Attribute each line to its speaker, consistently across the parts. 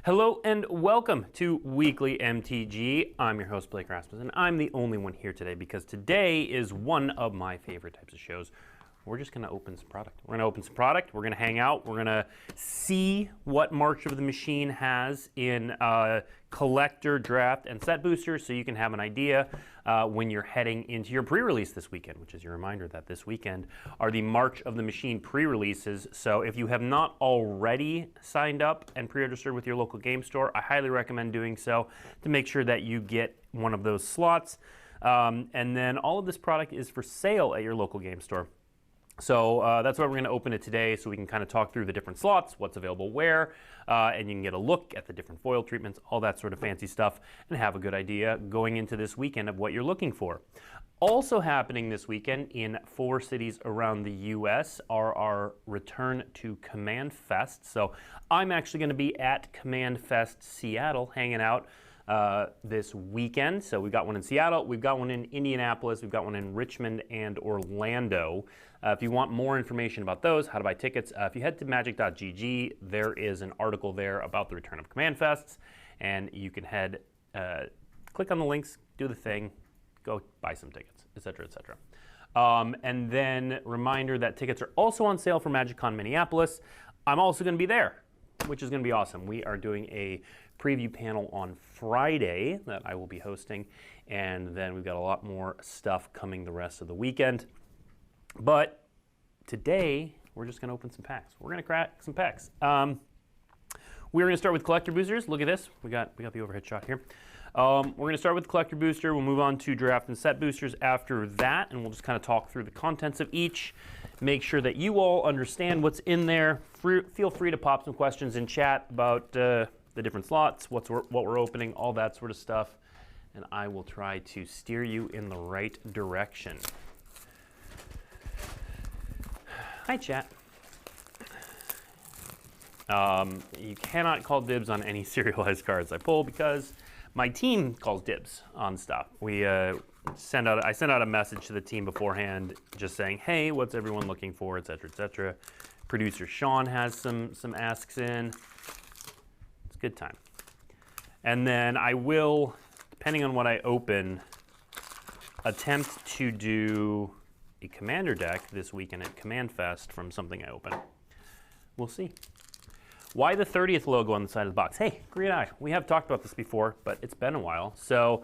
Speaker 1: Hello and welcome to Weekly MTG. I'm your host, Blake Rasmussen, and I'm the only one here today because today is one of my favorite types of shows. We're just going to open some product. We're going to open some product. We're going to hang out. We're going to see what March of the Machine has in collector, draft, and set boosters so you can have an idea when you're heading into your pre-release this weekend, which is your reminder that this weekend are the March of the Machine pre-releases. So if you have not already signed up and pre-registered with your local game store, I highly recommend doing so to make sure that you get one of those slots. And then all of this product is for sale at your local game store. So that's why we're going to open it today so we can kind of talk through the different slots, what's available where, and you can get a look at the different foil treatments, all that sort of fancy stuff, and have a good idea going into this weekend of what you're looking for. Also happening this weekend in 4 cities around the U.S. are our return to Command Fest. So I'm actually going to be at Command Fest Seattle hanging out this weekend. So we've got one in Seattle, we've got one in Indianapolis, we've got one in Richmond and Orlando. If you want more information about those, how to buy tickets, if you head to magic.gg, there is an article there about the return of Command Fests, and you can head, click on the links, do the thing, go buy some tickets, etc., etc. And then reminder that tickets are also on sale for MagicCon Minneapolis. I'm also going to be there, which is going to be awesome. We are doing a preview panel on Friday that I will be hosting, and then we've got a lot more stuff coming the rest of the weekend. But today, we're just going to open some packs. We're going to crack some packs. We're going to start with collector boosters. Look at this. We got the overhead shot here. We're going to start with collector booster. We'll move on to draft and set boosters after that, and we'll just kind of talk through the contents of each. Make sure that you all understand what's in there. Feel free to pop some questions in chat about the different slots, what we're opening, all that sort of stuff, and I will try to steer you in the right direction. Hi, chat. You cannot call dibs on any serialized cards I pull because my team calls dibs on stuff. I send out a message to the team beforehand just saying, hey, what's everyone looking for, etc., etc. Producer Sean has some asks in. It's a good time. And then I will, depending on what I open, attempt to do a commander deck this weekend at Command Fest from something I open. We'll see. Why the 30th logo on the side of the box? Hey, Green Eye, we have talked about this before, but it's been a while. So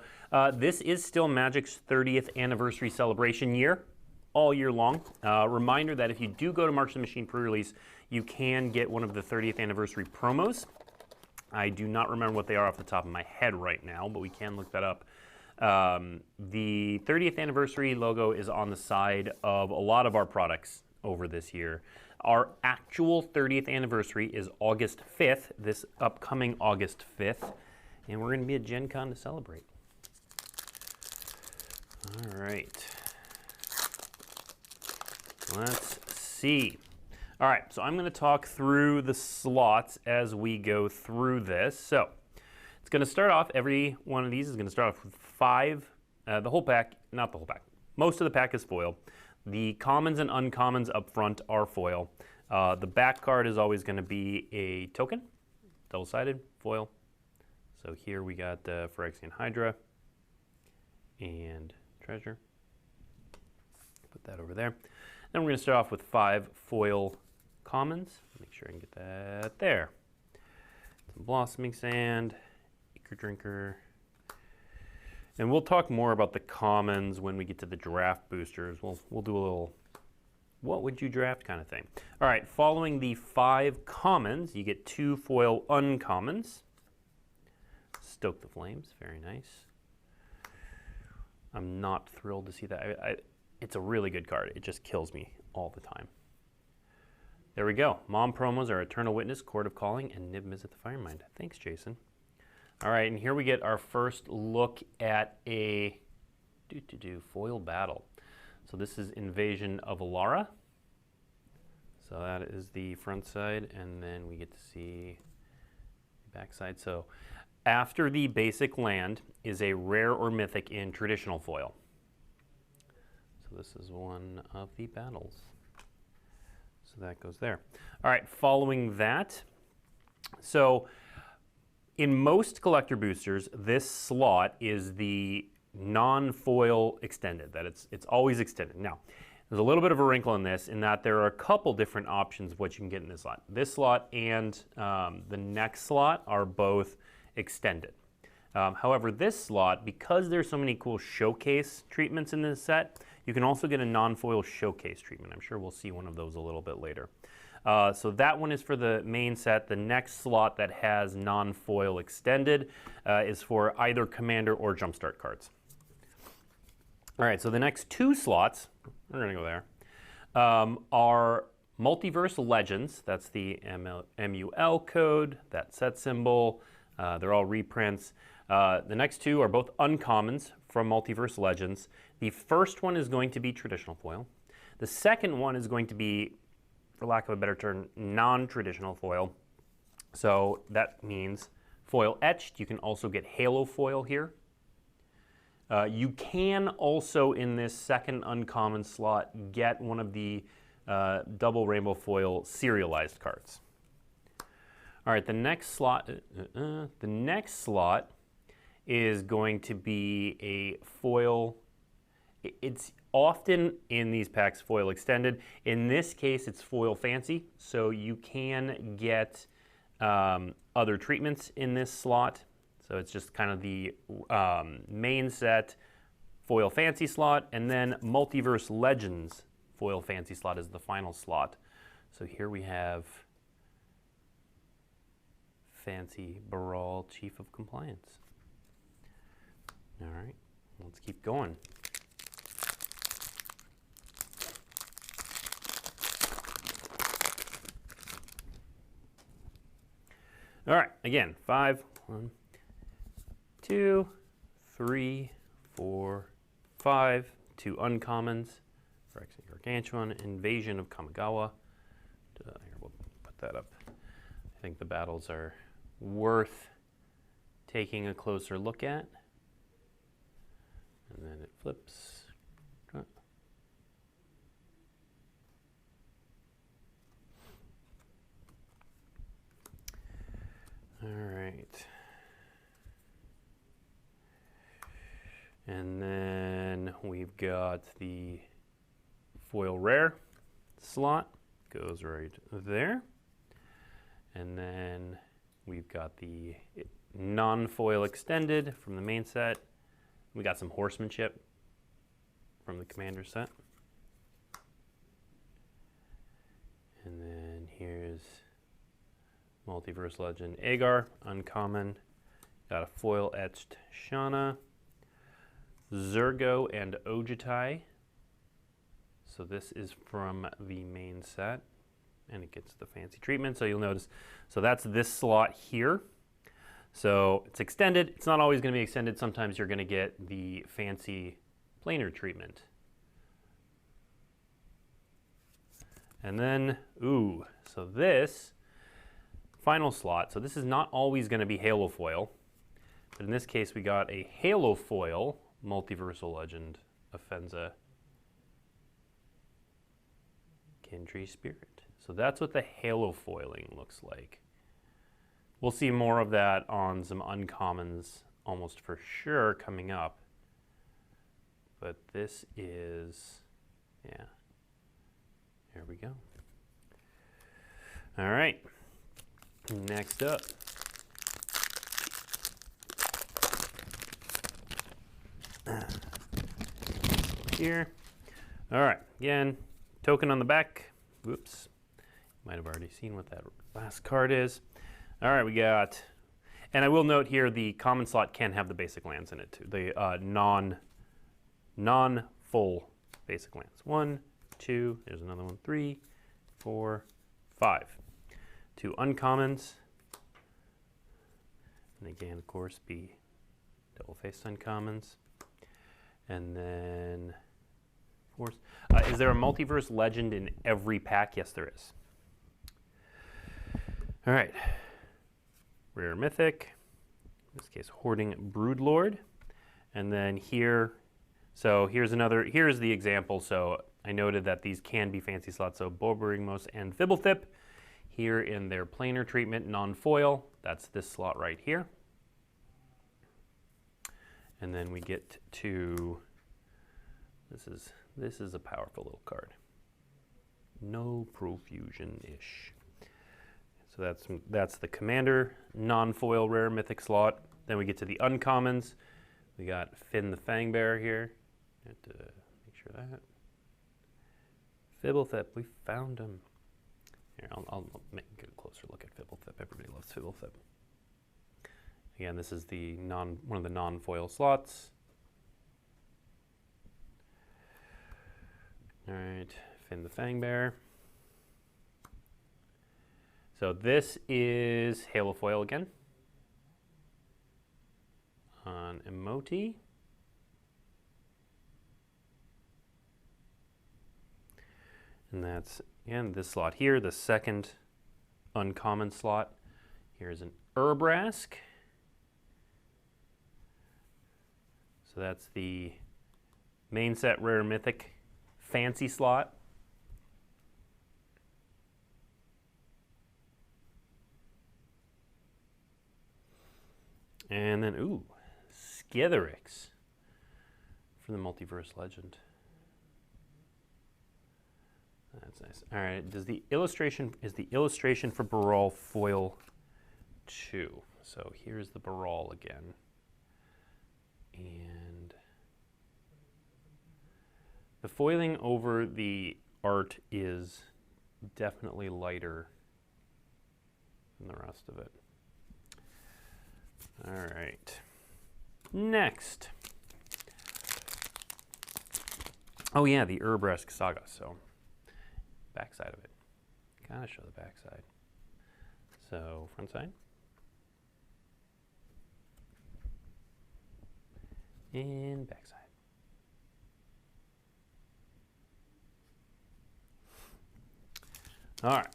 Speaker 1: this is still Magic's 30th anniversary celebration year, all year long. Reminder that if you do go to March of the Machine pre-release, you can get one of the 30th anniversary promos. I do not remember what they are off the top of my head right now, but we can look that up. The 30th anniversary logo is on the side of a lot of our products over this year. Our actual 30th anniversary is August 5th, this upcoming August 5th, and we're going to be at Gen Con to celebrate. All right. Let's see. All right, so I'm going to talk through the slots as we go through this. So it's going to start off, every one of these is going to start off with 5, the whole pack, not the whole pack. Most of the pack is foil. The commons and uncommons up front are foil. The back card is always going to be a token, double-sided foil. So here we got the Phyrexian Hydra and Treasure. Put that over there. Then we're going to start off with 5 foil commons. Make sure I can get that there. Some Blossoming Sand, Acre Drinker. And we'll talk more about the commons when we get to the draft boosters. We'll do a little what would you draft kind of thing. All right, following the 5 commons, you get 2 foil uncommons. Stoke the Flames, very nice. I'm not thrilled to see that. It's a really good card. It just kills me all the time. There we go. Mom promos are Eternal Witness, Court of Calling, and Nib Mizzet the Firemind. Thanks, Jason. All right, and here we get our first look at a foil battle. So this is Invasion of Alara. So that is the front side, and then we get to see the back side. So after the basic land is a rare or mythic in traditional foil. So this is one of the battles. So that goes there. All right, following that, so In most collector boosters, this slot is the non-foil extended, that it's always extended. Now, there's a little bit of a wrinkle in this in that there are a couple different options of what you can get in this slot. This slot and the next slot are both extended. However, this slot, because there's so many cool showcase treatments in this set, you can also get a non-foil showcase treatment. I'm sure we'll see one of those a little bit later. So that one is for the main set. The next slot that has non-foil extended is for either Commander or Jumpstart cards. All right, so the next two slots, we're going to go there, are Multiverse Legends. That's the MUL code, that set symbol. They're all reprints. The next two are both uncommons from Multiverse Legends. The first one is going to be traditional foil. The second one is going to be, for lack of a better term, non-traditional foil. So that means foil etched. You can also get halo foil here. You can also, in this second uncommon slot, get one of the double rainbow foil serialized cards. All right, the next slot is going to be a foil. It's often in these packs foil extended. In this case, it's foil fancy, so you can get other treatments in this slot. So it's just kind of the main set foil fancy slot, and then Multiverse Legends foil fancy slot is the final slot. So here we have Fancy Baral, Chief of Compliance. All right, let's keep going. All right, again, 5, 1, 2, 3, 4, 5, 2 uncommons, Phyrexian Gargantuan, Invasion of Kamigawa. Here, we'll put that up. I think the battles are worth taking a closer look at. And then it flips. All right. And then we've got the foil rare slot, goes right there. And then we've got the non-foil extended from the main set. We got some horsemanship from the Commander set. And then here's Multiverse Legend Agar, uncommon. Got a foil etched Shana, Zergo, and Ojutai. So this is from the main set, and it gets the fancy treatment. So you'll notice, so that's this slot here. So it's extended. It's not always going to be extended. Sometimes you're going to get the fancy planar treatment. And then, ooh, so this final slot, so this is not always going to be halo foil, but in this case we got a halo foil Multiversal Legend Offenza Kindry Spirit. So that's what the halo foiling looks like. We'll see more of that on some uncommons almost for sure coming up. But this is, yeah, here we go. All right, next up. Here. All right, again, token on the back. Whoops, might have already seen what that last card is. All right, we got, and I will note here the common slot can have the basic lands in it too. The non-full basic lands. 1, 2, there's another one, 3, 4, 5. 2 uncommons. And again, of course, be double-faced uncommons. And then, of course, is there a Multiverse Legend in every pack? Yes, there is. All right. Rare Mythic, in this case, Hoarding Broodlord. And then here, so here's the example. So I noted that these can be fancy slots. So Boberingmos and Fibblethip here in their planar treatment, non-foil. That's this slot right here. And then we get to, this is a powerful little card. No profusion-ish. So that's the Commander non-foil rare mythic slot. Then we get to the uncommons. We got Finn the Fangbearer here. Have to make sure that. Fibblethip, we found him. Here, I'll get a closer look at Fibblethip. Everybody loves Fibblethip. Again, this is the one of the non-foil slots. All right, Finn the Fangbearer. So this is Halo Foil again on Emoti. And that's, again, this slot here, the second uncommon slot. Here's an Urbrask. So that's the main set rare mythic fancy slot. And then, ooh, Skitherix for the Multiverse Legend. That's nice. All right, is the illustration for Baral foil 2. So here's the Baral again. And the foiling over the art is definitely lighter than the rest of it. All right. Next. Oh yeah, the Urbrask Saga. So backside of it. Gotta show the backside. So front side. And backside. All right.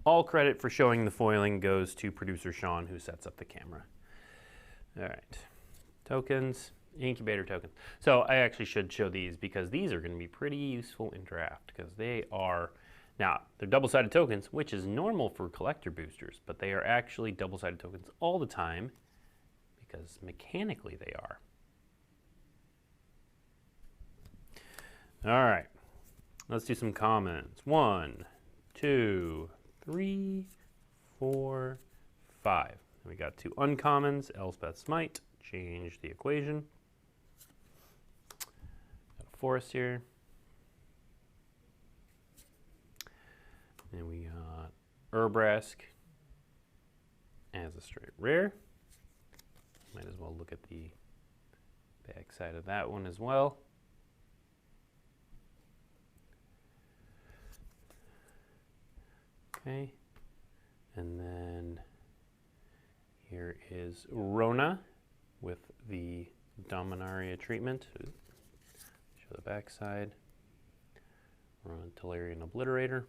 Speaker 1: All credit for showing the foiling goes to producer Sean, who sets up the camera. All right. Tokens, incubator tokens. So I actually should show these because these are going to be pretty useful in draft because they are, now they're double-sided tokens, which is normal for collector boosters, but they are actually double-sided tokens all the time because mechanically they are. All right. Let's do some comments. 1, 2, 3, 4, 5. We got 2 uncommons. Elspeth Smite, change the equation. Got a forest here. And we got Urbrask as a straight rare. Might as well look at the back side of that one as well. Okay, and then here is Rona with the Dominaria treatment. Show the back side. Rona Tolarian Obliterator.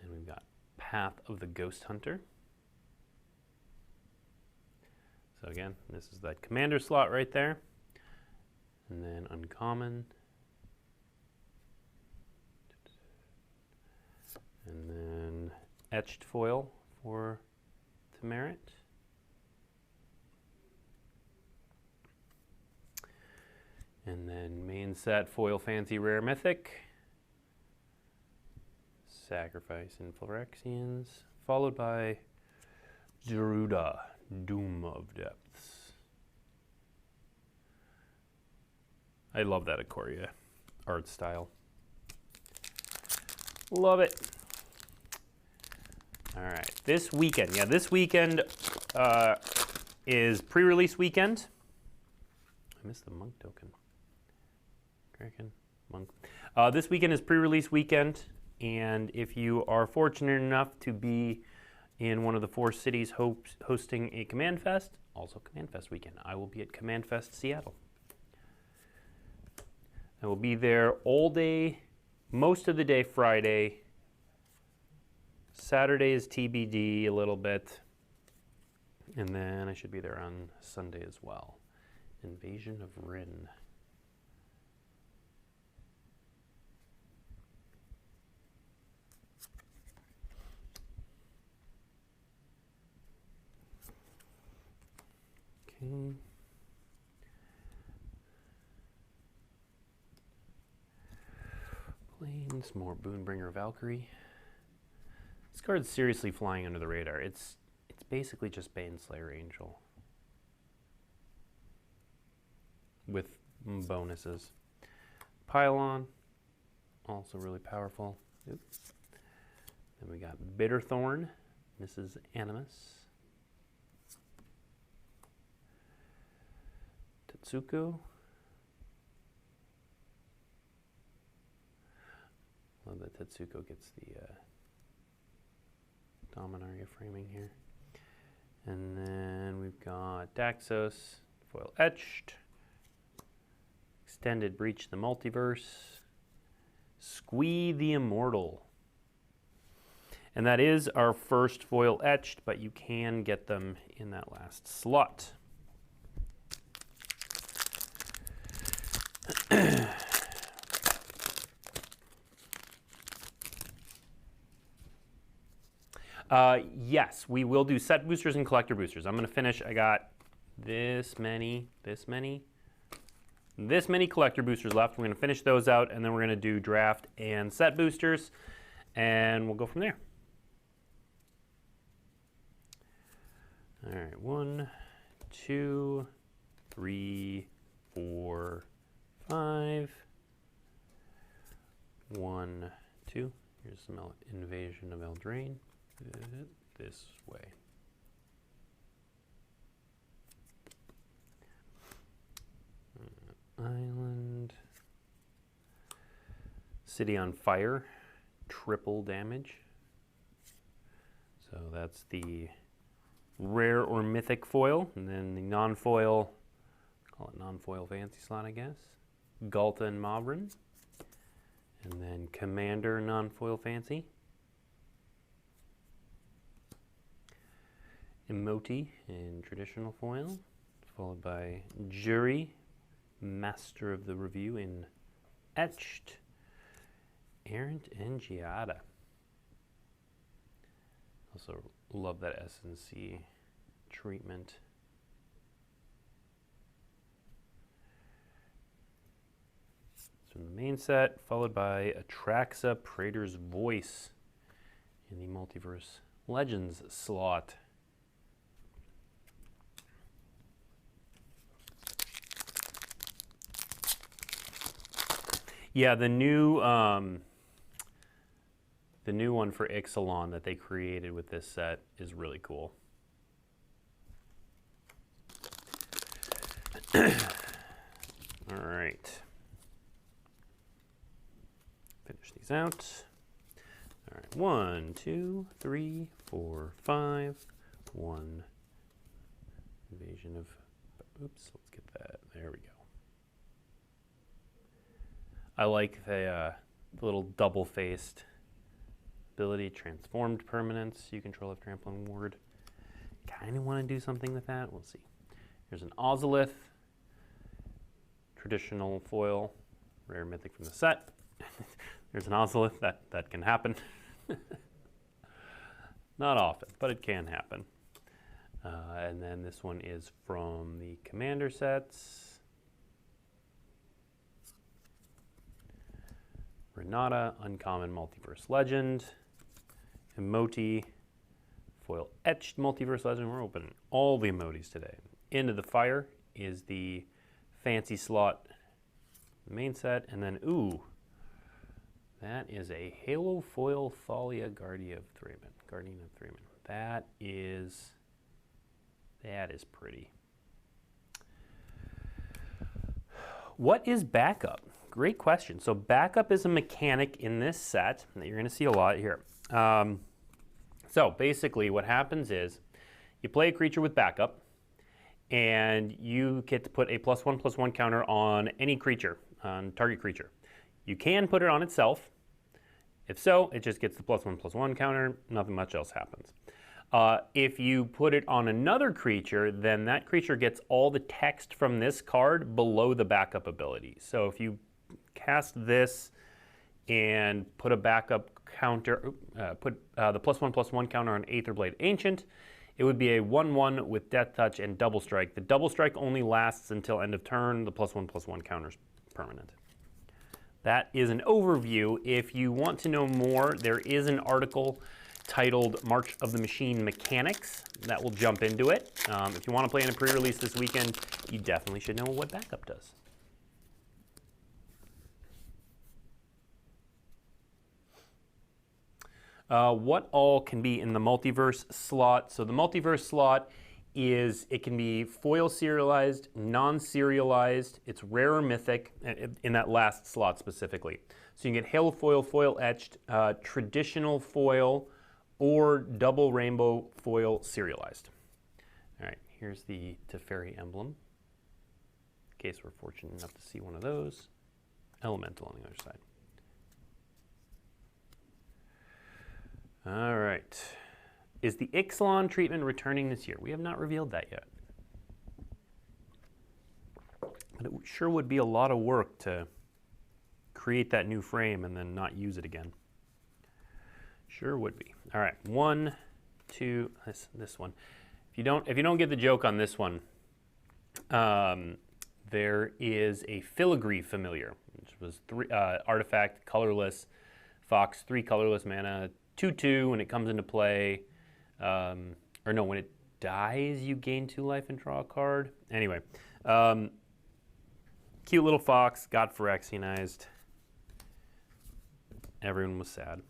Speaker 1: And then we've got Path of the Ghost Hunter. So again, this is that commander slot right there. And then uncommon. And then etched foil for Temerit. And then main set foil fancy rare mythic. Sacrifice in Phyrexians. Followed by Zeruda, Doom of Depths. I love that Ikoria art style. Love it. All right, this weekend. Yeah, this weekend is pre-release weekend. I missed the monk token. Kraken, monk. This weekend is pre-release weekend, and if you are fortunate enough to be in one of the 4 cities hosting a Command Fest, also Command Fest weekend, I will be at Command Fest Seattle. I will be there all day, most of the day Friday. Saturday is TBD a little bit. And then I should be there on Sunday as well. Invasion of Rin. Okay. Planes, more Boonbringer Valkyrie. This card's seriously flying under the radar. It's basically just Baneslayer Angel with bonuses. Pylon, also really powerful. Oops. Then we got Bitterthorn, Mrs. Animus. Tetsuko. Love that Tetsuko gets the Dominaria framing here. And then we've got Daxos, foil etched, extended Breach the Multiverse, Squee the Immortal. And that is our first foil etched, but you can get them in that last slot. Yes, we will do set boosters and collector boosters. I'm going to finish. I got this many collector boosters left. We're going to finish those out, and then we're going to do draft and set boosters, and we'll go from there. All right, 1, 2, 3, 4, 5. 1, 2. Here's some Invasion of Eldraine. This way. Island. City on Fire. Triple damage. So that's the rare or mythic foil. And then the non-foil, call it non-foil fancy slot, I guess. Galta and Mavrin. And then Commander non-foil fancy. Emoti in traditional foil, followed by Jury, Master of the Review in etched, Errant and Giada. Also love that S&C treatment. From the main set, followed by Atraxa Praetor's Voice in the Multiverse Legends slot. Yeah, the new one for Ixalan that they created with this set is really cool. All right. Finish these out. All right, 1, 2, 3, 4, 5. 1. Invasion of, oops, let's get that. There we go. I like the little double-faced ability, transformed permanence. You control a trampling ward. Kind of want to do something with that. We'll see. Here's an Ozolith, traditional foil, rare mythic from the set. There's an Ozolith, that can happen. Not often, but it can happen. And then this one is from the Commander sets. Renata, Uncommon Multiverse Legend. Emoti, Foil Etched Multiverse Legend. We're opening all the emotis today. Into the Fire is the fancy slot main set. And then, ooh, that is a Halo Foil Thalia Guardian of Thraben. That is pretty. What is backup? Great question. So backup is a mechanic in this set that you're going to see a lot here. So basically what happens is you play a creature with backup and you get to put a +1/+1 counter on any creature, on target creature. You can put it on itself. If so, it just gets the +1/+1 counter. Nothing much else happens. If you put it on another creature, then that creature gets all the text from this card below the backup ability. So if you cast this and put a backup counter, put the +1/+1 counter on Aetherblade Ancient, it would be a 1/1 with Death Touch and Double Strike. The Double Strike only lasts until end of turn. The +1/+1 counter is permanent. That is an overview. If you want to know more, there is an article titled March of the Machine Mechanics that will jump into it. If you want to play in a pre-release this weekend, you definitely should know what backup does. What all can be in the multiverse slot? So the multiverse slot is, it can be foil serialized, non-serialized, it's rare or mythic, in that last slot specifically. So you can get Halo foil, foil etched, traditional foil, or double rainbow foil serialized. All right, here's the Teferi emblem, in case we're fortunate enough to see one of those. Elemental on the other side. All right. Is the Ixalan treatment returning this year? We have not revealed that yet. But it sure would be a lot of work to create that new frame and then not use it again. Sure would be. All right, 1, 2, this one. If you don't get the joke on this one, there is a Filigree familiar, which was 3 artifact, colorless, Fox, 3 colorless mana, 2/2 when it comes into play. Or no, when it dies, you gain 2 life and draw a card. Anyway, cute little fox, got Phyrexianized. Everyone was sad.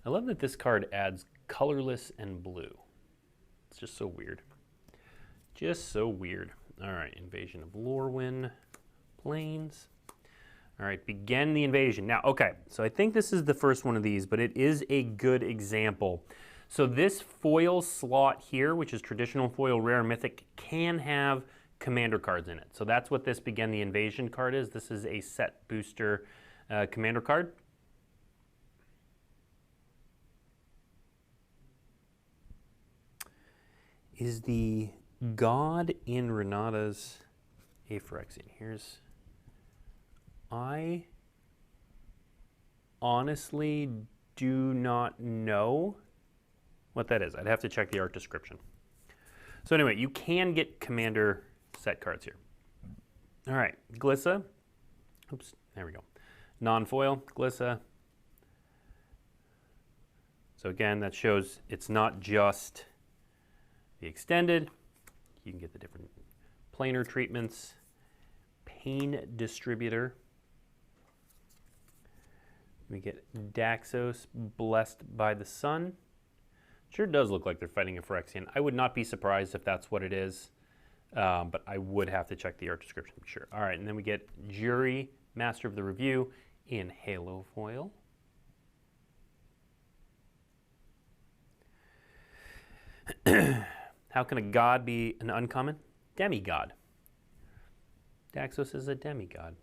Speaker 1: I love that this card adds colorless and blue. It's just so weird. Just so weird. All right, Invasion of Lorwyn Plains. All right, begin the invasion. Now, okay, so I think this is the first one of these, but it is a good example. So this foil slot here, which is traditional foil, rare, mythic, can have commander cards in it. So that's what this begin the invasion card is. This is a set booster commander card. Is the god in Renata's Aphyrexian? I honestly do not know what that is. I'd have to check the art description. So anyway, you can get commander set cards here. All right, Glissa. Oops, there we go. Non-foil, Glissa. So again, that shows it's not just the extended. You can get the different planar treatments. Pain Distributor. We get Daxos, Blessed by the Sun. Sure does look like they're fighting a Phyrexian. I would not be surprised if that's what it is, but I would have to check the art description to be sure. All right, and then we get Jury, Master of the Review in Halo foil. How can a god be an uncommon? Demigod. Daxos is a demigod.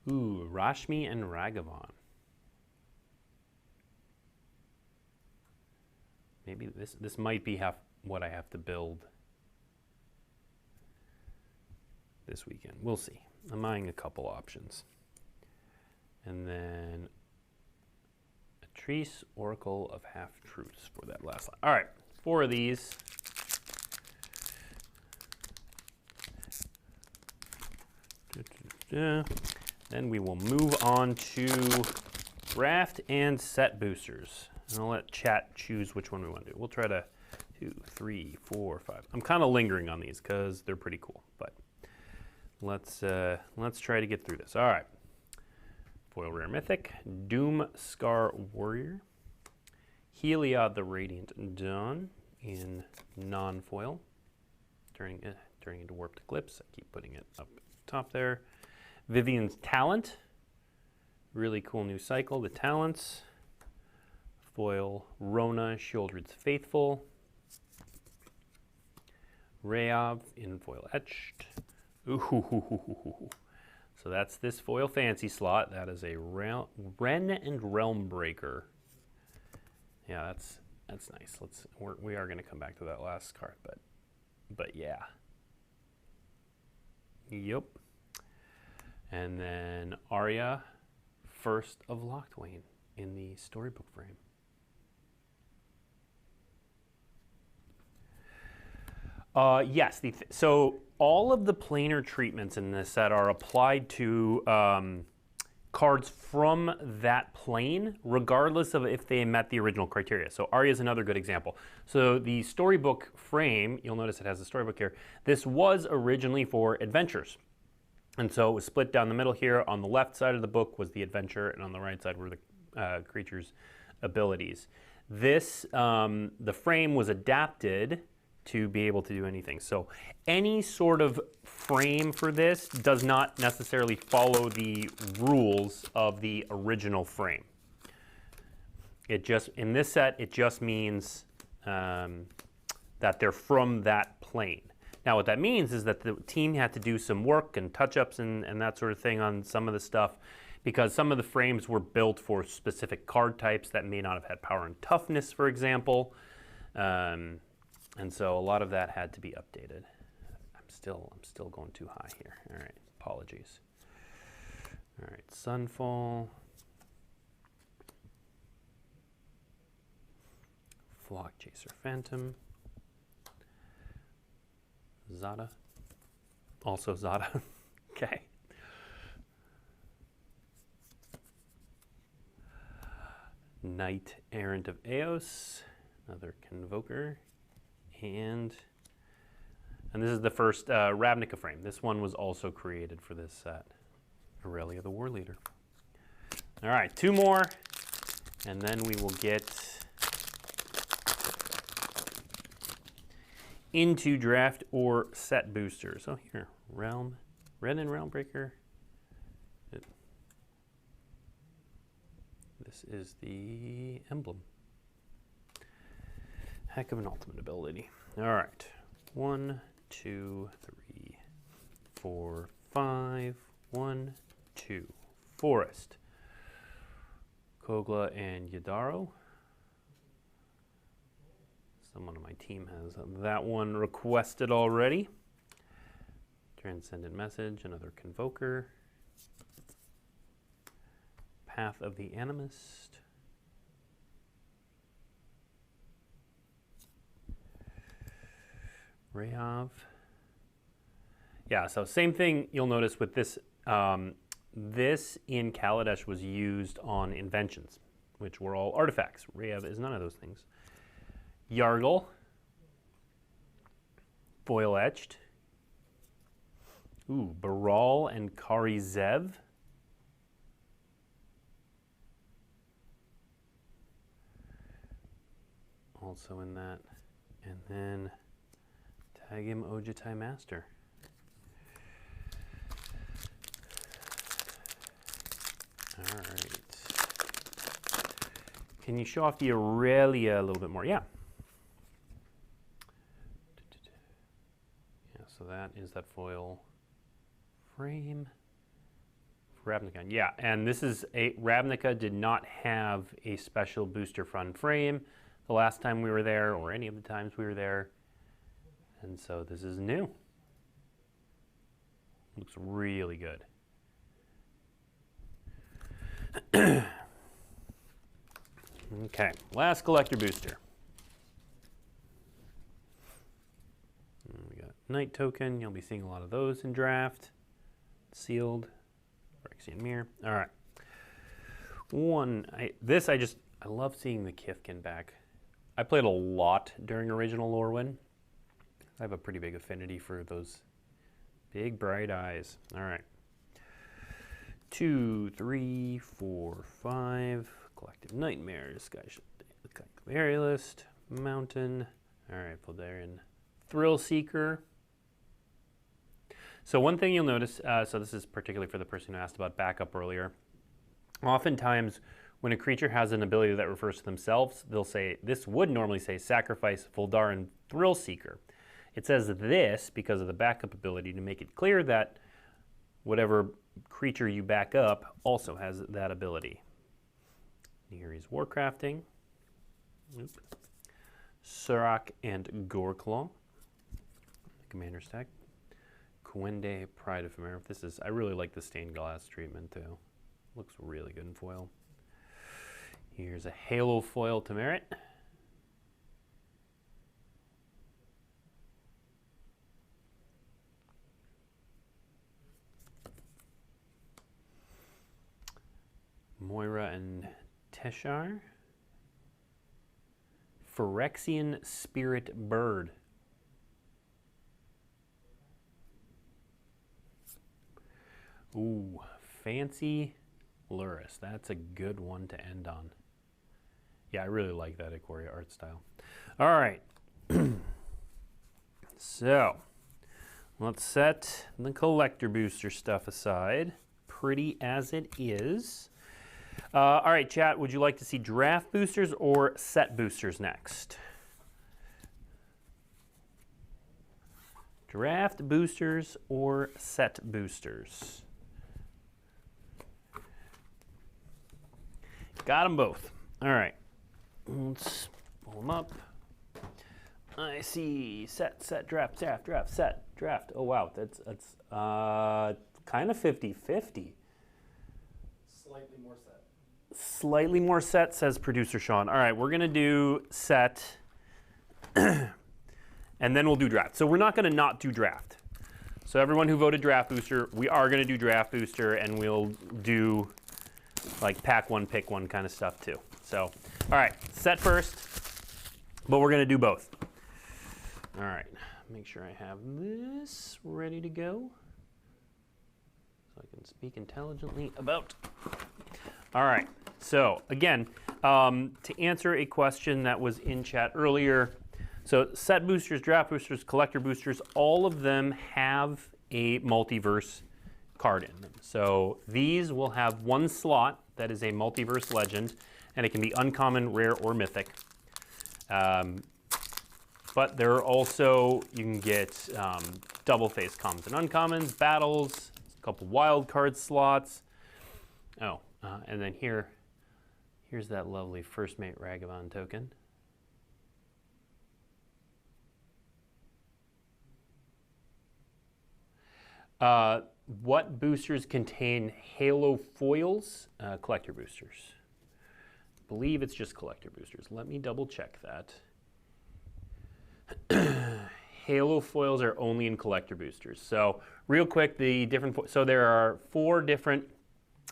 Speaker 1: Ooh, Rashmi and Ragavan. Maybe this might be what I have to build this weekend. We'll see. I'm eyeing a couple options. And then Atrice, Oracle of Half-Truths for that last line. All right, 4 of these. Then we will move on to draft and set boosters. And I'll let chat choose which one we want to do. We'll try to 2, 3, 4, 5. I'm kind of lingering on these because they're pretty cool, but let's try to get through this. All right. Foil Rare Mythic, Doom Scar Warrior, Heliod the Radiant Dawn in non-foil, turning into Warped Eclipse. I keep putting it up top there. Vivian's Talent, really cool new cycle. The Talents, foil Rona, Shieldred's Faithful, Rayav in foil etched. Ooh, So that's this foil fancy slot. That is a Wren and Realm Breaker. Yeah, that's nice. We are going to come back to that last card, but yeah. Yep. And then Arya, First of Locthwain in the storybook frame. Yes, so all of the planar treatments in this set are applied to cards from that plane, regardless of if they met the original criteria. So Arya is another good example. So the storybook frame, you'll notice it has a storybook here. This was originally for adventures. And so it was split down the middle here. On the left side of the book was the adventure, and on the right side were the creature's abilities. This, the frame was adapted to be able to do anything. So any sort of frame for this does not necessarily follow the rules of the original frame. It just, in this set, it just means that they're from that plane. Now what that means is that the team had to do some work and touch-ups and that sort of thing on some of the stuff, because some of the frames were built for specific card types that may not have had power and toughness, for example. And so a lot of that had to be updated. I'm still going too high here. All right, apologies. All right, Sunfall. Flock Chaser Phantom. Zada. Also Zada. Okay. Knight Errant of Eos. Another Convoker. And this is the first Ravnica frame. This one was also created for this set. Aurelia the War Leader. All right, 2 more, and then we will get into draft or set boosters. So here, Ren and Realm Breaker. This is the emblem. Heck of an ultimate ability. All right. 1, 2, 3, 4, 5. 1, 2. Forest. Kogla and Yadaro. Someone on my team has that one requested already. Transcendent Message, another Convoker. Path of the Animist. Rayav. Yeah, so same thing you'll notice with this. This in Kaladesh was used on inventions, which were all artifacts. Rayav is none of those things. Yargle. Foil etched. Ooh, Baral and Kari Zev. Also in that. And then tag him Ojitai Master. All right. Can you show off the Aurelia a little bit more? Yeah. Yeah, so that is that foil frame. Ravnica. Yeah, and this is Ravnica did not have a special booster front frame the last time we were there, or any of the times we were there. And so this is new. Looks really good. Okay, last collector booster. We got Night Token. You'll be seeing a lot of those in draft. Sealed. Phyrexian Mirror. All right. I love seeing the Kifkin back. I played a lot during original Lorwyn. I have a pretty big affinity for those big bright eyes. All right. 2, 3, 4, 5. Collective Nightmares. Aerialist. Mountain. All right, Voldarian Thrill Seeker. So one thing you'll notice, so this is particularly for the person who asked about backup earlier. Oftentimes, when a creature has an ability that refers to themselves, they'll say, this would normally say sacrifice Voldaren Thrill Seeker. It says this because of the backup ability to make it clear that whatever creature you back up also has that ability. Here he's Warcrafting. Nope. Surak and Goreclaw. Commander stack. Kuende, Pride of America. This is, I really like the stained glass treatment too. Looks really good in foil. Here's a Halo foil to Merit. Moira and Teshar. Phyrexian Spirit Bird. Ooh, Fancy Luris. That's a good one to end on. Yeah, I really like that Ikoria art style. All right. So, let's set the collector booster stuff aside. Pretty as it is. All right, chat, would you like to see draft boosters or set boosters next? Draft boosters or set boosters? Got them both. All right. Let's pull them up. I see set, draft, set, draft. Oh, wow. That's kind of 50-50.
Speaker 2: Slightly more set.
Speaker 1: Slightly more set, says producer Sean. All right, we're going to do set, and then we'll do draft. So we're not going to not do draft. So everyone who voted draft booster, we are going to do draft booster, and we'll do like pack one, pick one kind of stuff too. So, all right, set first, but we're going to do both. All right, make sure I have this ready to go so I can speak intelligently about. All right, so again, to answer a question that was in chat earlier, so set boosters, draft boosters, collector boosters, all of them have a multiverse card in them. So these will have one slot that is a multiverse legend, and it can be uncommon, rare, or mythic. But there are also, you can get double-face commons and uncommons, battles, a couple wild card slots. Oh, and then here's that lovely First Mate Ragavan token. What boosters contain Halo foils? Collector boosters. I believe it's just collector boosters. Let me double check that. Halo foils are only in collector boosters. So real quick, the different, so there are 4 different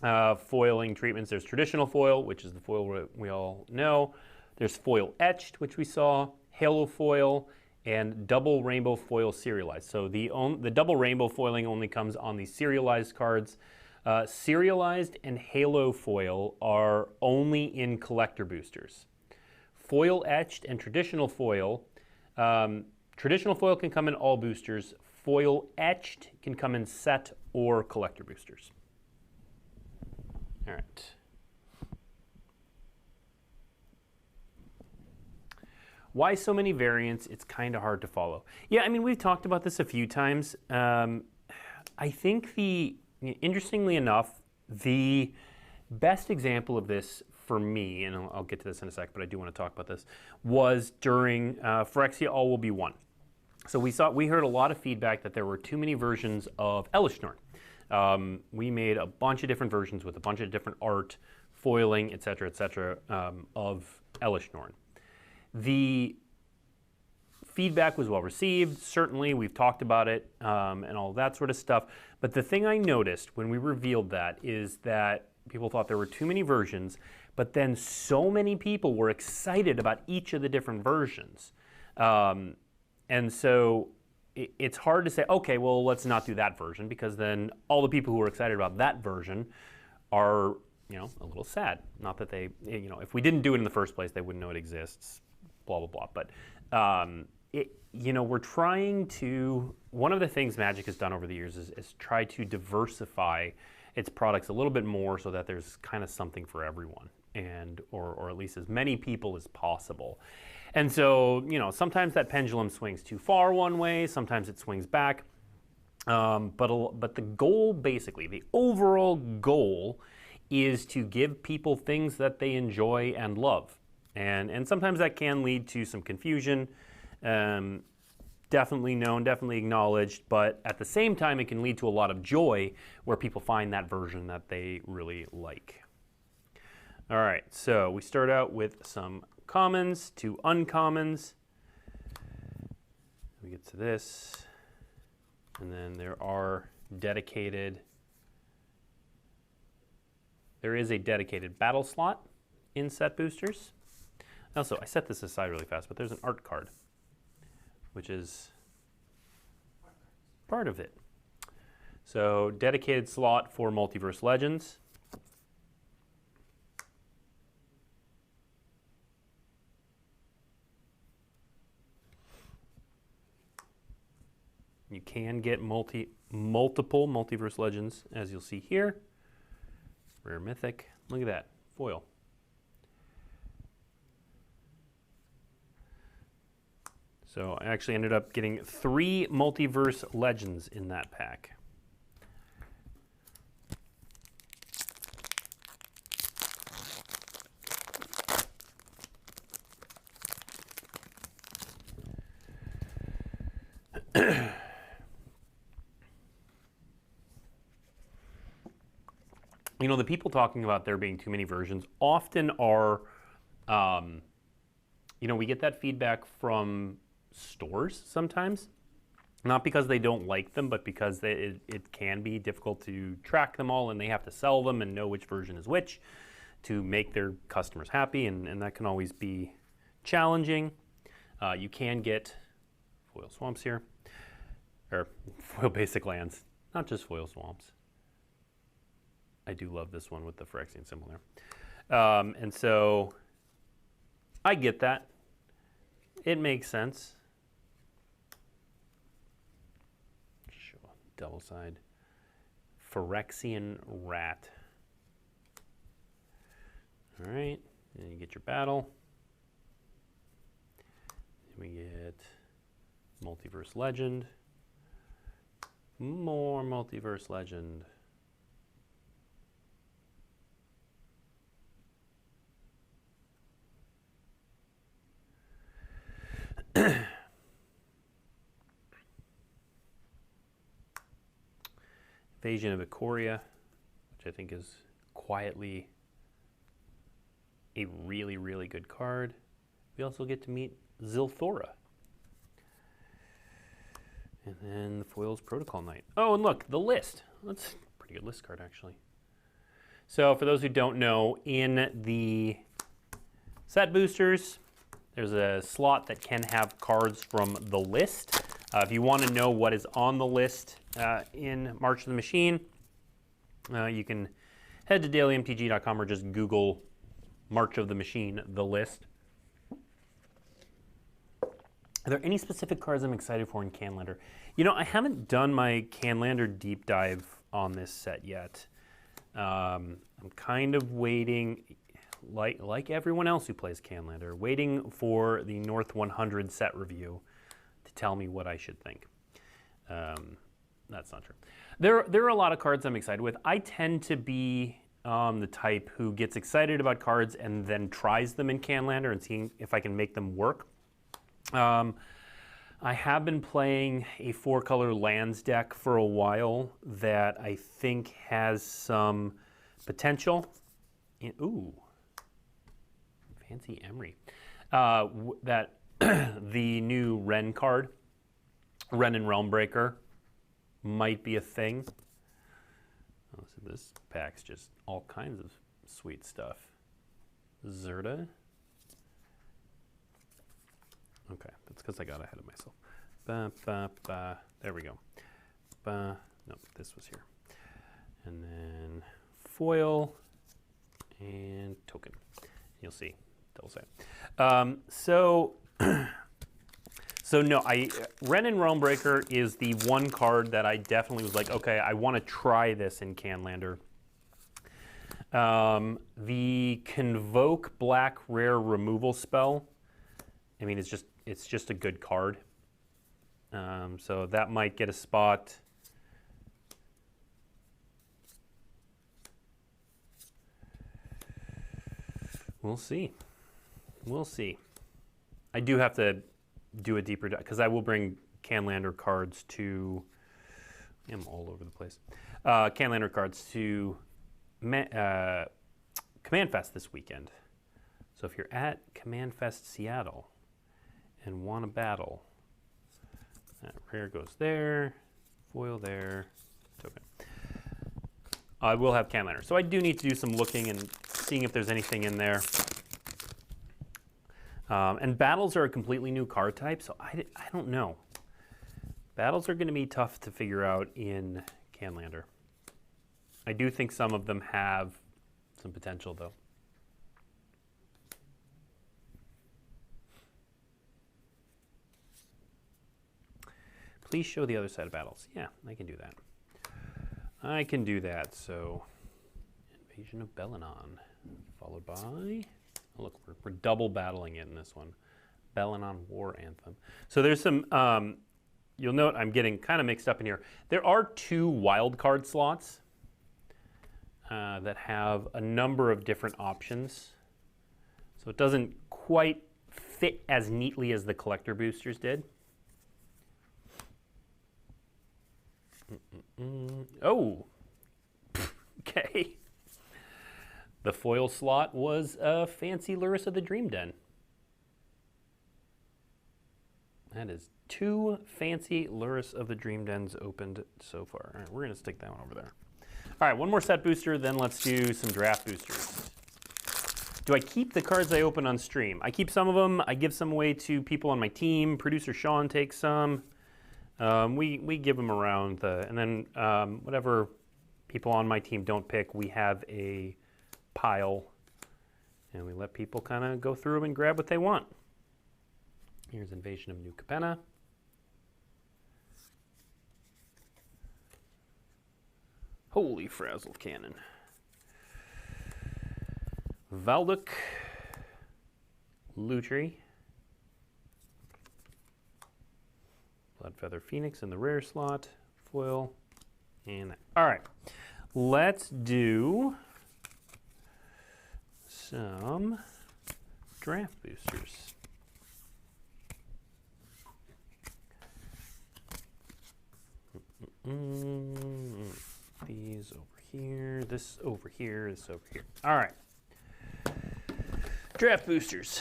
Speaker 1: foiling treatments. There's traditional foil, which is the foil we all know. There's foil etched, which we saw, Halo foil, and double rainbow foil serialized. So the double rainbow foiling only comes on the serialized cards. Serialized and Halo foil are only in collector boosters. Foil etched and traditional foil can come in all boosters. Foil etched can come in set or collector boosters. All right. Why so many variants? It's kind of hard to follow. Yeah, I mean, we've talked about this a few times. I think interestingly enough, the best example of this for me, and I'll get to this in a sec, but I do want to talk about this, was during Phyrexia All Will Be One. So we heard a lot of feedback that there were too many versions of Elishnorn. We made a bunch of different versions with a bunch of different art, foiling, et cetera, of Elishnorn. The feedback was well received. Certainly, we've talked about it and all that sort of stuff. But the thing I noticed when we revealed that is that people thought there were too many versions, but then so many people were excited about each of the different versions. And so it's hard to say, okay, well, let's not do that version, because then all the people who were excited about that version are, a little sad. Not that they, if we didn't do it in the first place, they wouldn't know it exists, blah, blah, blah. But, we're trying to, one of the things Magic has done over the years is try to diversify its products a little bit more so that there's kind of something for everyone, or at least as many people as possible. And so, sometimes that pendulum swings too far one way, sometimes it swings back. But the goal, basically, the overall goal is to give people things that they enjoy and love. And sometimes that can lead to some confusion. Definitely known, definitely acknowledged, but at the same time, it can lead to a lot of joy where people find that version that they really like. All right, so we start out with some commons to uncommons. We get to this, and then there is a dedicated battle slot in set boosters. Also, I set this aside really fast, but there's an art card, which is part of it. So, dedicated slot for Multiverse Legends. You can get multiple Multiverse Legends, as you'll see here. Rare Mythic. Look at that. Foil. So I actually ended up getting 3 Multiverse Legends in that pack. You know, the people talking about there being too many versions often are, you know, we get that feedback from stores sometimes, not because they don't like them, but because it can be difficult to track them all and they have to sell them and know which version is which to make their customers happy, and that can always be challenging. You can get foil swamps here, or foil basic lands, not just foil swamps. I do love this one with the Phyrexian symbol there. And so I get that. It makes sense. Show double side. Phyrexian rat. All right, then you get your battle. Then we get Multiverse Legend. More Multiverse Legend. Invasion of Ikoria, which I think is quietly a really, really good card. We also get to meet Zilthora. And then the foil's Protocol Knight. Oh, and look, the list. That's a pretty good list card, actually. So for those who don't know, in the set boosters, there's a slot that can have cards from the list. If you want to know what is on the list in March of the Machine, you can head to dailymtg.com or just Google March of the Machine, the list. Are there any specific cards I'm excited for in Canlander? You know, I haven't done my Canlander deep dive on this set yet. I'm kind of waiting, like everyone else who plays Canlander, waiting for the North 100 set review to tell me what I should think. That's not true. There are a lot of cards I'm excited with. I tend to be the type who gets excited about cards and then tries them in Canlander and seeing if I can make them work. I have been playing a 4-color lands deck for a while that I think has some potential. Ooh, fancy Emery. That the new Ren card, Ren and Realmbreaker, might be a thing. Oh, so this pack's just all kinds of sweet stuff. Zerta. Okay, that's because I got ahead of myself. There we go. No, this was here. And then foil and token. You'll see. Double side. So no, Ren and Realmbreaker is the one card that I definitely was like, okay, I want to try this in Canlander. The Convoke black rare removal spell, I mean, it's just a good card. So that might get a spot We'll see. We'll see. I do have to do a deeper dive because I will bring Canlander cards to. I'm all over the place. Canlander cards to Command Fest this weekend. So if you're at Command Fest Seattle and want to battle, that rare goes there, foil there, token. I will have Canlander. So I do need to do some looking and seeing if there's anything in there. And battles are a completely new card type, so I don't know. Battles are going to be tough to figure out in Canlander. I do think some of them have some potential, though. Please show the other side of battles. Yeah, I can do that. I can do that. So, Invasion of Belenon, followed by, oh, look, we're double battling it in this one. Belenon War Anthem. So there's some, you'll note I'm getting kind of mixed up in here. There are 2 wild card slots that have a number of different options. So it doesn't quite fit as neatly as the collector boosters did. Oh, okay. The foil slot was a fancy Lurrus of the Dream Den. That is 2 fancy Lurrus of the Dream Dens opened so far. All right, we're going to stick that one over there. All right, one more set booster, then let's do some draft boosters. Do I keep the cards I open on stream? I keep some of them. I give some away to people on my team. Producer Sean takes some. We give them around, and then whatever people on my team don't pick, we have a pile, and we let people kind of go through them and grab what they want. Here's Invasion of New Capenna. Holy Frazzle Cannon. Valduk. Lutri. Bloodfeather Phoenix in the rare slot. Foil. And that. All right. Let's do some draft boosters. These over here, this over here, this over here. All right. Draft boosters.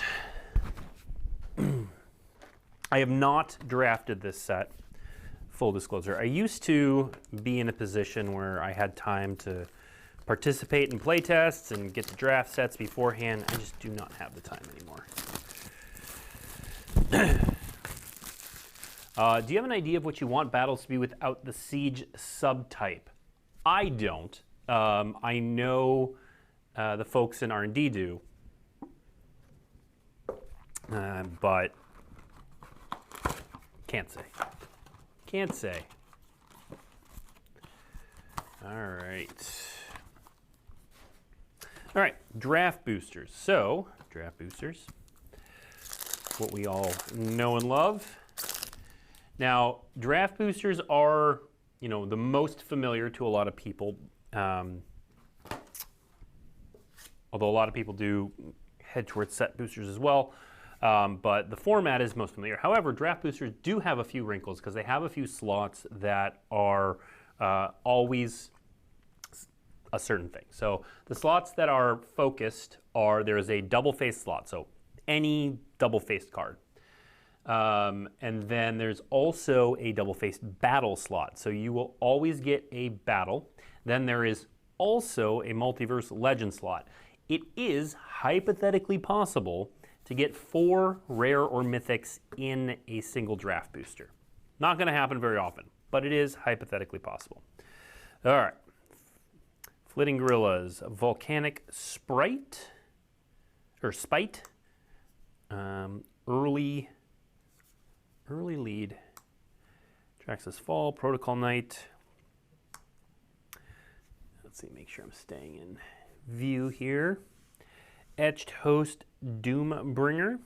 Speaker 1: I have not drafted this set, full disclosure. I used to be in a position where I had time to participate in play tests and get the draft sets beforehand. I just do not have the time anymore. Do you have an idea of what you want battles to be without the siege subtype? I don't. I know the folks in R&D do, but can't say. Can't say. All right. All right, draft boosters. So, draft boosters, what we all know and love. Now, draft boosters are, you know, the most familiar to a lot of people, although a lot of people do head towards set boosters as well, but the format is most familiar. However, draft boosters do have a few wrinkles because they have a few slots that are always a certain thing. So the slots that are focused are, there is a double-faced slot, so any double-faced card. And then there's also a double-faced battle slot. So you will always get a battle. Then there is also a multiverse legend slot. It is hypothetically possible to get 4 rare or mythics in a single draft booster. Not going to happen very often, but it is hypothetically possible. All right. Flitting Gorillas, Volcanic Sprite, or Spite, early lead, Traxxas Fall, Protocol Knight. Let's see, make sure I'm staying in view here. Etched Host Doombringer.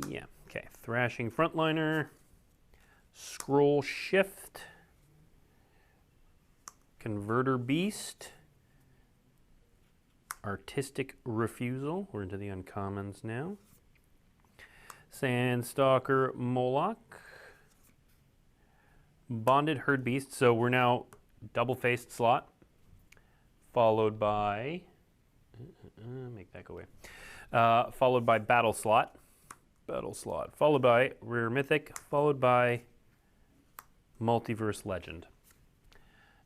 Speaker 1: Yeah, okay. Thrashing Frontliner, Scroll Shift, Converter Beast, Artistic Refusal. We're into the uncommons now. Sandstalker Moloch. Bonded Herd Beast. So we're now double-faced slot. Followed by... make that go away. Followed by Battle Slot. Battle Slot. Followed by Rare Mythic. Followed by Multiverse Legend.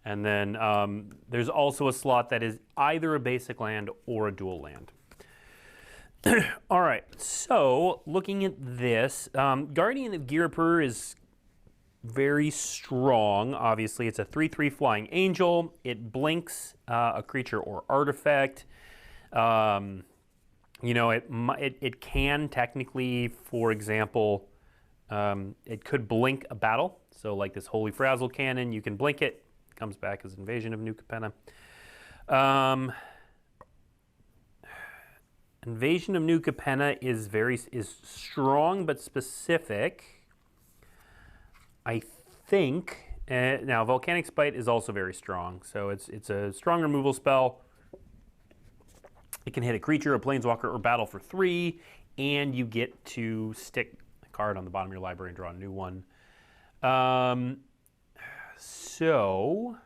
Speaker 1: And then there's also a slot that is either a basic land or a dual land. All right, so looking at this, Guardian of Girapur is very strong. Obviously, it's a 3/3 flying angel. It blinks a creature or artifact. You know, it can technically, for example, it could blink a battle. So like this Holy Frazzle Cannon, you can blink it. Comes back as Invasion of New Capenna. Invasion of New Capenna is strong but specific. I think now Volcanic Spite is also very strong. So it's a strong removal spell. It can hit a creature, a planeswalker, or battle for 3, and you get to stick a card on the bottom of your library and draw a new one. So,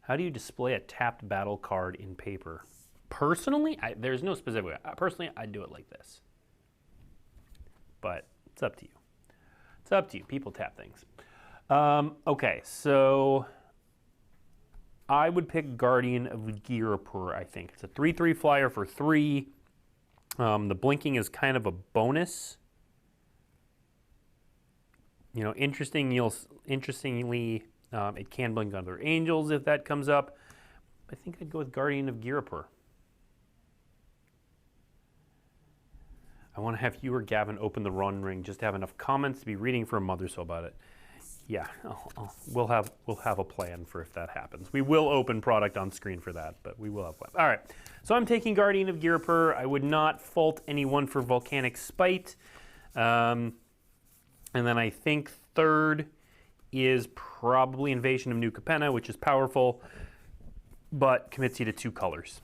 Speaker 1: how do you display a tapped battle card in paper? Personally, there's no specific way. Personally, I'd do it like this. But it's up to you. It's up to you. People tap things. Okay, so I would pick Guardian of Girapur, I think. It's a 3/3 flyer for 3. The blinking is kind of a bonus. You know, interestingly, it can blink other angels if that comes up. I think I'd go with Guardian of Girapur. I want to have you or Gavin open the Run Ring just to have enough comments to be reading for a month or so about it. Yeah, we'll have a plan for if that happens. We will open product on screen for that, but we will have one. All right, so I'm taking Guardian of Girapur. I would not fault anyone for Volcanic Spite. And then I think third is probably Invasion of New Capenna, which is powerful, but commits you to 2 colors.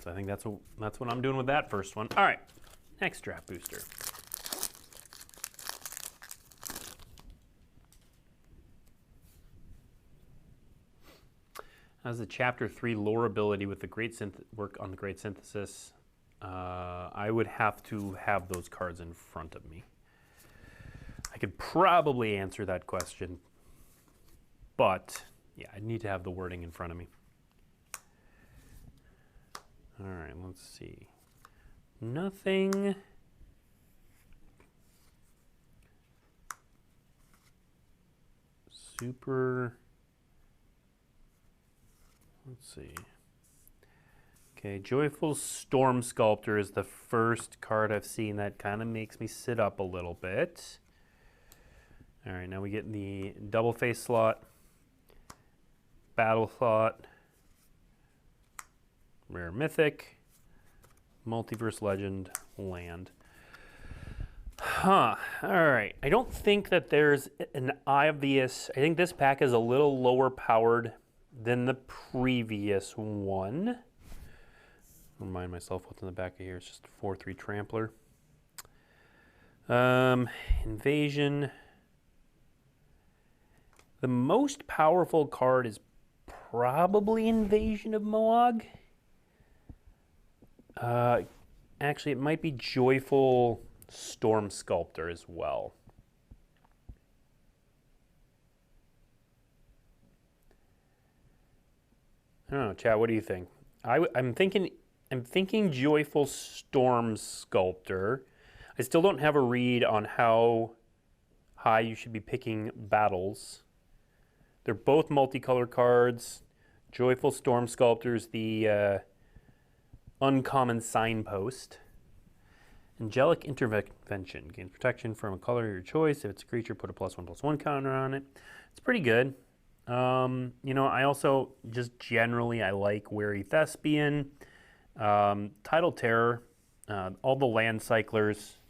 Speaker 1: So I think that's what I'm doing with that first one. All right, next draft booster. As the Chapter 3 lore ability with the work on the Great Synthesis, I would have to have those cards in front of me. I could probably answer that question, but yeah, I need to have the wording in front of me. All right, let's see. Nothing. Super. Let's see. Okay, Joyful Storm Sculptor is the first card I've seen that kind of makes me sit up a little bit. All right, now we get the double face slot, battle slot, rare mythic, multiverse legend, land. All right. I don't think that there's an obvious, I think this pack is a little lower powered than the previous one. Remind myself what's in the back of here. It's just a 4/3 trampler. Invasion. The most powerful card is probably Invasion of Moog. Actually, it might be Joyful Storm Sculptor as well. I don't know, Chad, what do you think? I'm thinking Joyful Storm Sculptor. I still don't have a read on how high you should be picking battles. They're both multicolor cards. Joyful Storm Sculptor is the uncommon signpost. Angelic Intervention. Gains protection from a color of your choice. If it's a creature, put a +1/+1 counter on it. It's pretty good. You know, I also just generally I like Wary Thespian. Tidal Terror. All the land cyclers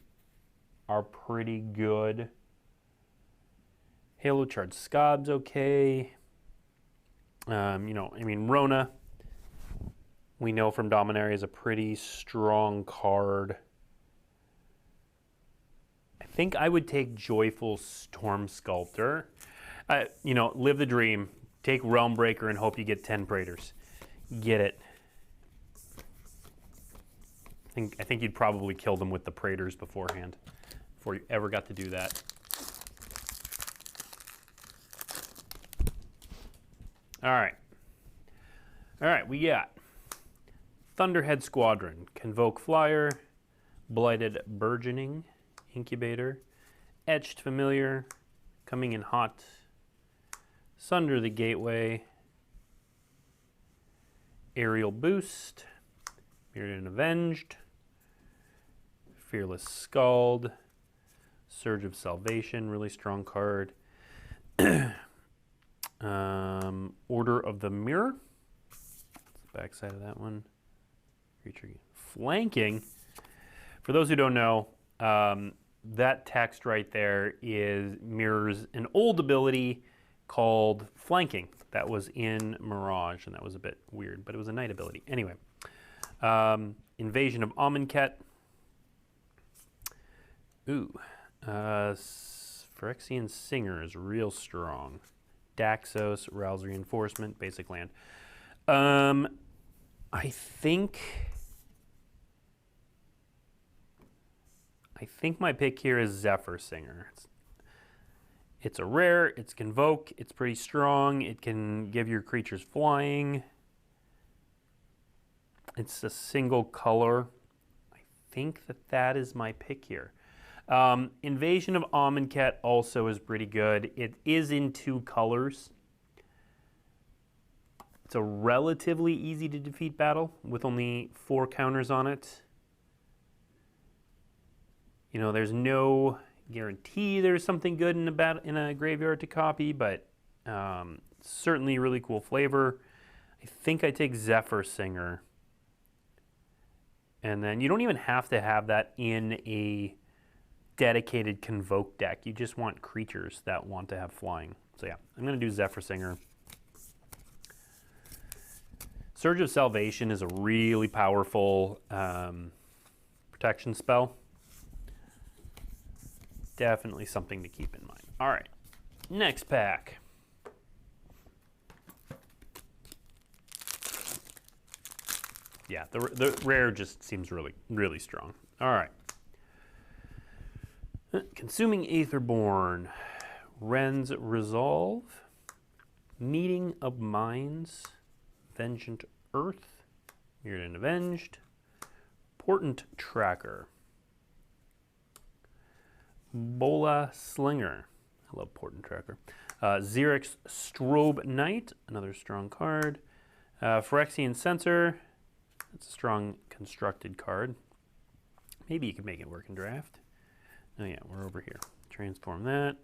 Speaker 1: are pretty good. Halo Charged Scob's okay. You know, I mean, Rona we know from Dominaria is a pretty strong card. I think I would take Joyful Storm Sculptor. You know, live the dream. Take Realm Breaker and hope you get 10 Praetors. Get it. I think you'd probably kill them with the Praetors beforehand, before you ever got to do that. All right, we got Thunderhead Squadron, Convoke Flyer, Blighted Burgeoning, Incubator, Etched Familiar, coming in hot, Sunder the Gateway, Aerial Boost, Mirrored and Avenged, Fearless Scald, Surge of Salvation, really strong card. Order of the Mirror. That's the back side of that one. Creature flanking. For those who don't know, that text right there mirrors an old ability called Flanking that was in Mirage, and that was a bit weird, but it was a night ability. Anyway, Invasion of Amonkhet. Ooh, Phyrexian Singer is real strong. Daxos, Rouse Reinforcement, basic land. I think my pick here is Zephyr Singer. It's a rare, it's Convoke, it's pretty strong, it can give your creatures flying. It's a single color. I think that is my pick here. Invasion of Amonkhet also is pretty good. It is in 2 colors. It's a relatively easy to defeat battle with only 4 counters on it. You know, there's no guarantee there's something good in a graveyard to copy, but certainly really cool flavor. I think I take Zephyr Singer. And then you don't even have to have that in a dedicated Convoke deck. You just want creatures that want to have flying. So yeah, I'm going to do Zephyr Singer. Surge of Salvation is a really powerful protection spell. Definitely something to keep in mind. All right, next pack. Yeah, the rare just seems really, really strong. All right. Consuming Aetherborn, Wren's Resolve, Meeting of Minds, Vengeant Earth, Mirrored and Avenged, Portent Tracker, Bola Slinger, I love Portent Tracker, Xerix Strobe Knight, another strong card, Phyrexian Censor, that's a strong constructed card. Maybe you can make it work in draft. Oh yeah, we're over here. Transform that.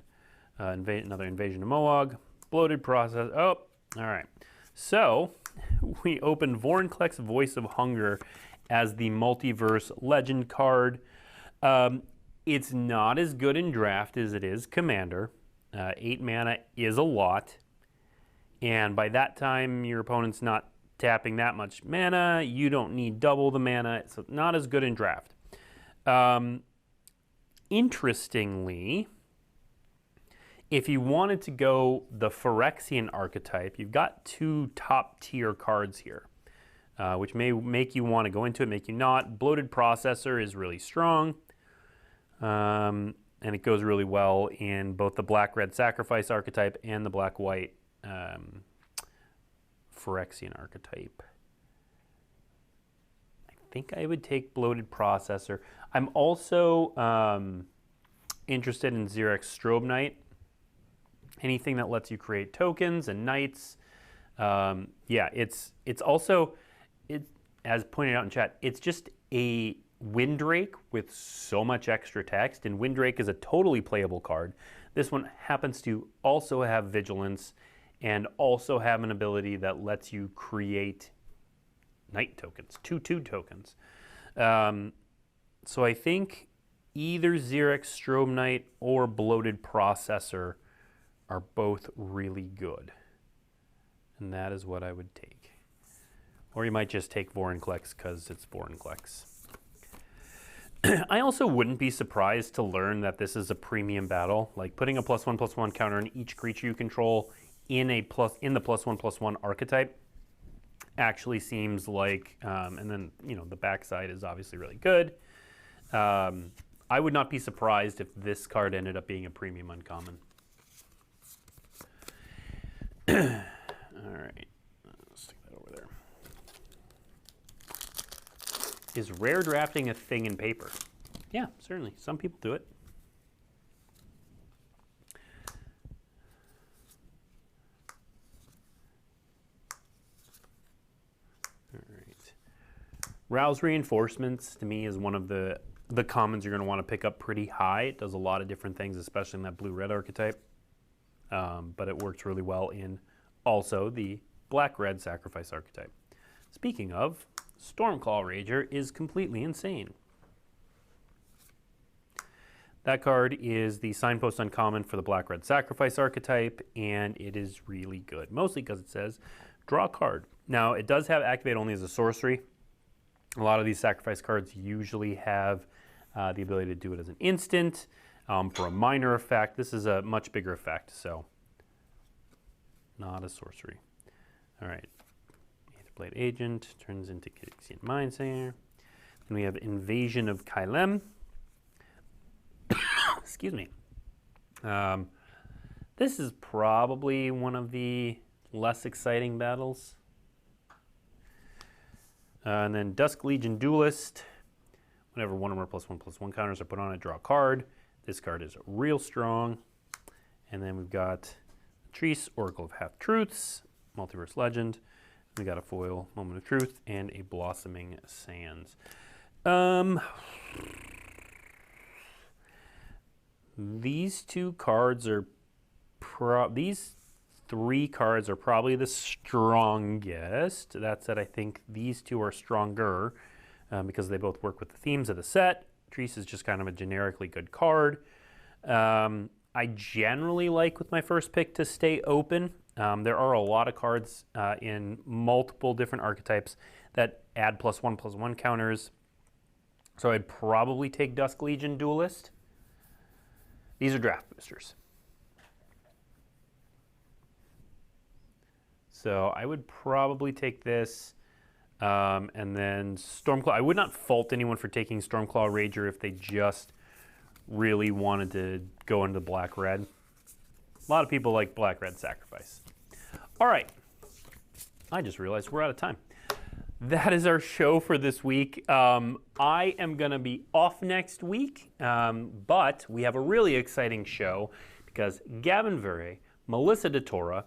Speaker 1: Another Invasion of Moog. Bloated Process. Oh, all right. So we opened Vorinclex Voice of Hunger as the Multiverse Legend card. It's not as good in draft as it is Commander. 8 mana is a lot. And by that time, your opponent's not tapping that much mana. You don't need double the mana. So not as good in draft. Interestingly, if you wanted to go the Phyrexian archetype, you've got 2 top tier cards here, which may make you want to go into it, make you not. Bloated Processor is really strong, and it goes really well in both the Black-Red Sacrifice archetype and the Black-White Phyrexian archetype. I think I would take Bloated Processor. I'm also interested in Xerix Strobe Knight. Anything that lets you create tokens and knights. Yeah, it's also, as pointed out in chat, it's just a Windrake with so much extra text, and Windrake is a totally playable card. This one happens to also have Vigilance and also have an ability that lets you create knight tokens, 2/2 tokens. So I think either Xerix Strobe Knight or Bloated Processor are both really good. And that is what I would take. Or you might just take Vorinclex because it's Vorinclex. I also wouldn't be surprised to learn that this is a premium battle. Like putting a +1/+1 counter on each creature you control in the +1/+1 archetype actually seems like, and then the backside is obviously really good. I would not be surprised if this card ended up being a premium uncommon. All right, let's stick that over there. Is rare drafting a thing in paper? Yeah, certainly. Some people do it. All right. Rouse Reinforcements, to me, is one of the commons you're going to want to pick up pretty high. It does a lot of different things, especially in that blue-red archetype. But it works really well in also the black-red sacrifice archetype. Speaking of, Stormclaw Rager is completely insane. That card is the Signpost uncommon for the black-red sacrifice archetype, and it is really good, mostly because it says draw a card. Now, it does have activate only as a sorcery. A lot of these sacrifice cards usually have the ability to do it as an instant for a minor effect. This is a much bigger effect, so not a sorcery. All right. Blade Agent turns into Gixian Mindsayer. Then we have Invasion of Kylem. Excuse me. This is probably one of the less exciting battles. And then Dusk Legion Duelist. Whenever one or more +1/+1 counters are put on it, draw a card. This card is real strong. And then we've got Treese, Oracle of Half-Truths, Multiverse Legend. We got a foil Moment of Truth and a Blossoming Sands. These two cards are these three cards are probably the strongest. That said, I think these two are stronger because they both work with the themes of the set. Treese is just kind of a generically good card. I generally like with my first pick to stay open. There are a lot of cards in multiple different archetypes that add +1/+1 counters. So I'd probably take Dusk Legion Duelist. These are draft boosters. So I would probably take this. And then Stormclaw. I would not fault anyone for taking Stormclaw Rager if they just really wanted to go into black-red. A lot of people like black-red sacrifice. All right. I just realized we're out of time. That is our show for this week. I am going to be off next week, but we have a really exciting show because Gavin Vere, Melissa DeTora,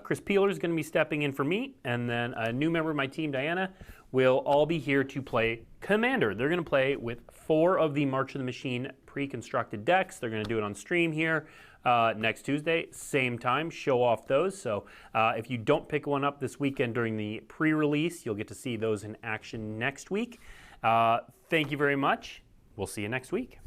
Speaker 1: Chris Peeler is going to be stepping in for me, and then a new member of my team, Diana, will all be here to play Commander. They're going to play with 4 of the March of the Machine pre-constructed decks. They're going to do it on stream here next Tuesday, same time, show off those. So if you don't pick one up this weekend during the pre-release, you'll get to see those in action next week. Thank you very much. We'll see you next week.